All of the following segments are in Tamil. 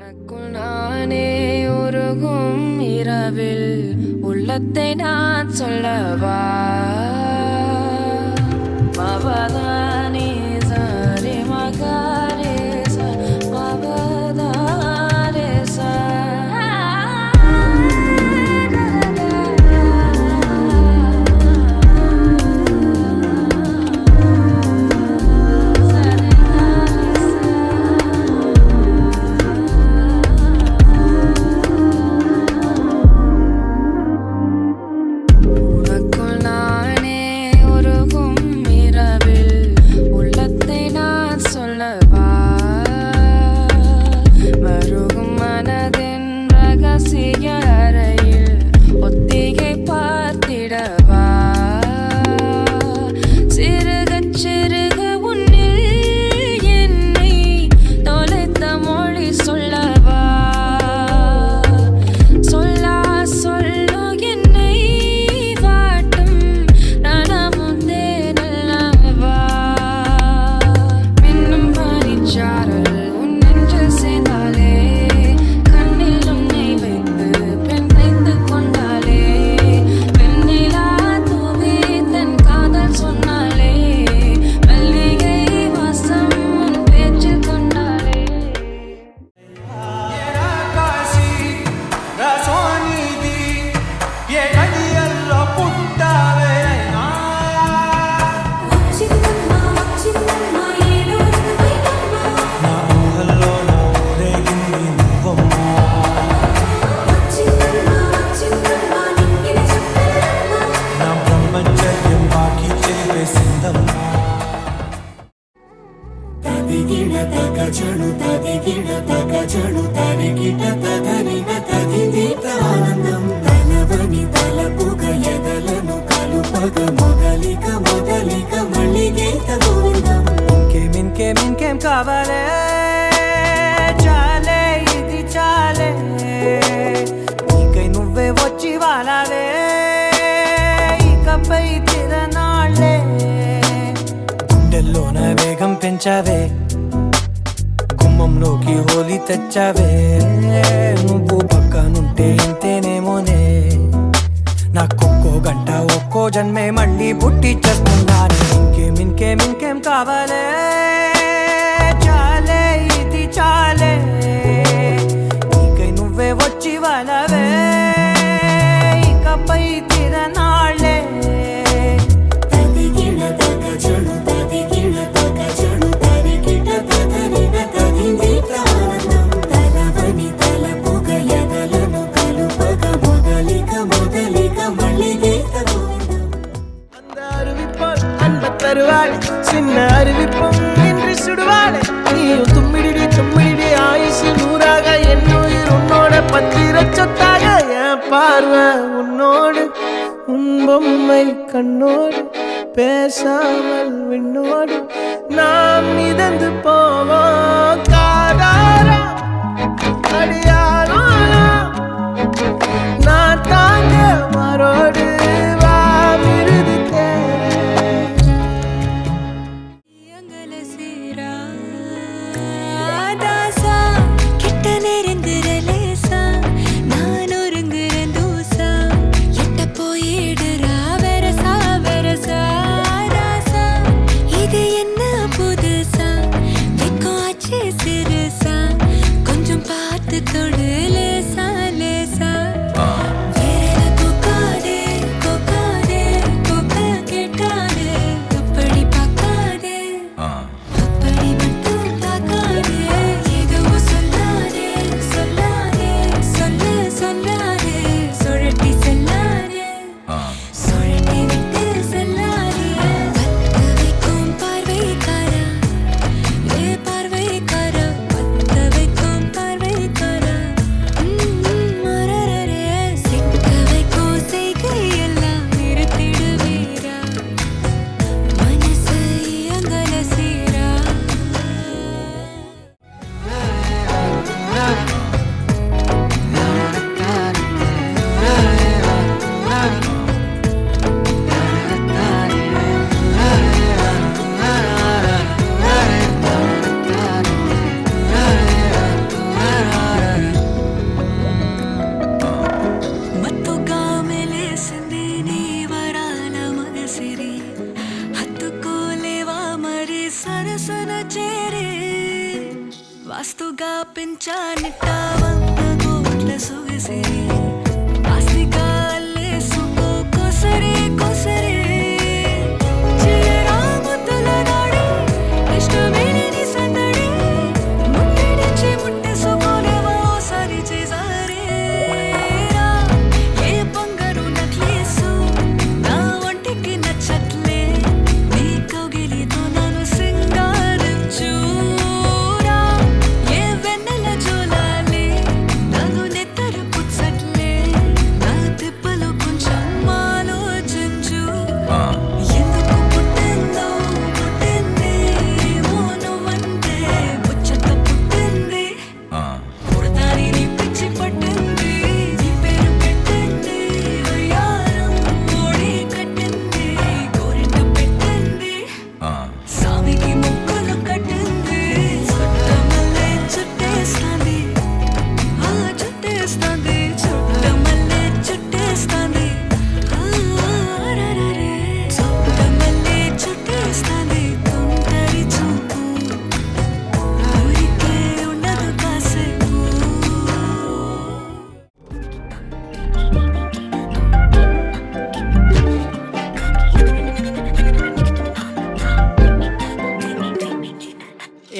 உனக்குள் நானே உருகும் இரவில் உள்ளத்தை நான் சொல்லவா மவதானி சரி மகாரே ச மவதாரே ச గుమ్మంలోకి హోలీ తెచ్చావే నువ్వు పక్కనుంటే ఇంతేనేమోనే నాకొక్కో గంట ఒక్కో జన్మే మళ్ళీ పుట్టి చేస్తున్నాను ఇంకేం కావాలే చాలే ఇది చాలే నీకై నువ్వే వచ్చి వాళ్ళవే ఇకపై తిరనాళ్ళే சின்ன அறிவிப்பும் இன்று சுடுவாளே நீயும் தும்மிடி ஆயுசு நூறாக என்னுயிர் உன்னோட பத்திர சொத்தாக என் பார்வை உன்னோடு உன் பொம்மை கண்ணோடு பேசாமல் விண்ணோடு நாம் மிதந்து போவோம் காதாரா அடியாரோ நான் தாங்க மரோடு ముద్దుగా పెంచానిట్టావంత గోట్ల సొగసే ఆస్తిగా అల్లేసుకో కొసరే కొసరే చిరరాముతుల నాడి ఇష్టమేని సందడి ముట్టడిచి ముట్టేసుకోలేవా ఓసారి చేసారే ఏ బంగారు నక్లేసు నా ఒంటికి నచ్చట్లే నీ కౌగిలితో నన్ను సింగారించు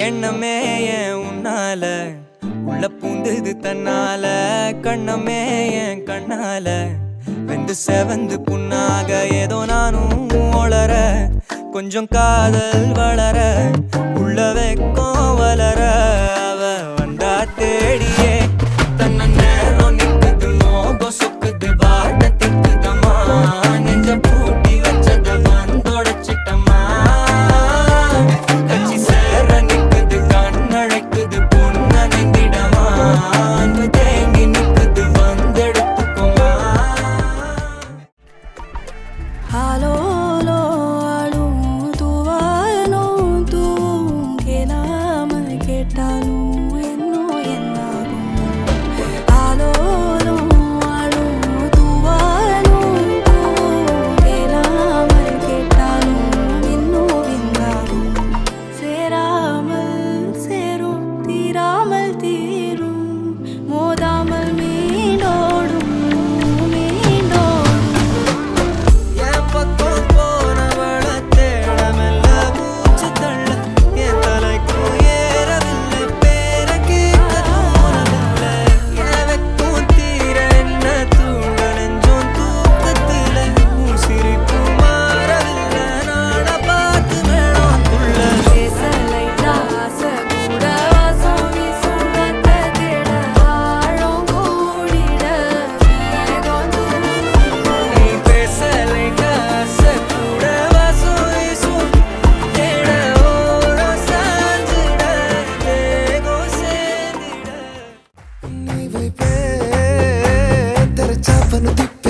எண்ணமே ஏன் உன்னால உள்ள பூந்தது தன்னால கண்ணமே என் கண்ணால வெந்து செவந்து புண்ணாக ஏதோ நானும் ஒளர கொஞ்சம் காதல் வளர உள்ள வெக்கம் வளர அவ வந்தா தேடியே தன்ன நேரம் நிக்குது மோகம் சொக்குது வாட்ட திக்குதம்மா நெஞ்ச பூட்டி வச்சத வந்தொடச்சிட்டம்மா கட்சி சேர நிக்குது கண்ணழைக்குது பொண்ண நெந்திடமா அன்பு தேங்கி நிக்குது வந்தெடுத்துக்குமா ஹலோ Terecha para no